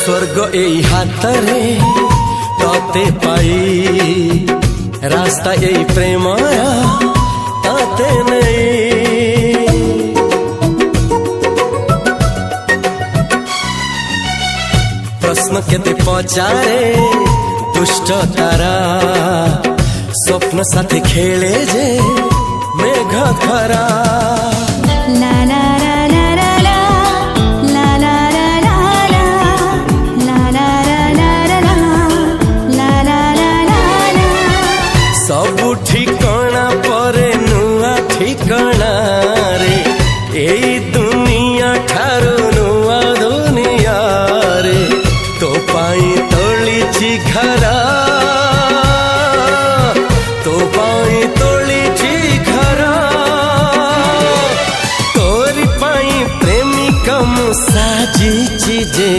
स्वर्ग एई हातरे तते पाई रास्ता एई प्रेमया ताते नहीं। प्रश्न केते पचारे दुष्ट तारा स्वप्न साथी खेले जे मेघ खरा। ला ला ला ला ला ला ला ला ला ला ला ला ला ला ला। सबु ठिकाना परे नुआ ठिकाना रे एई दुनिया ठारू नुआ दुनिया रे। तो पाई तोलिछि घरा तो पाई तोलिछि घरा तोरी पाई प्रेमिका मु साजिछि जे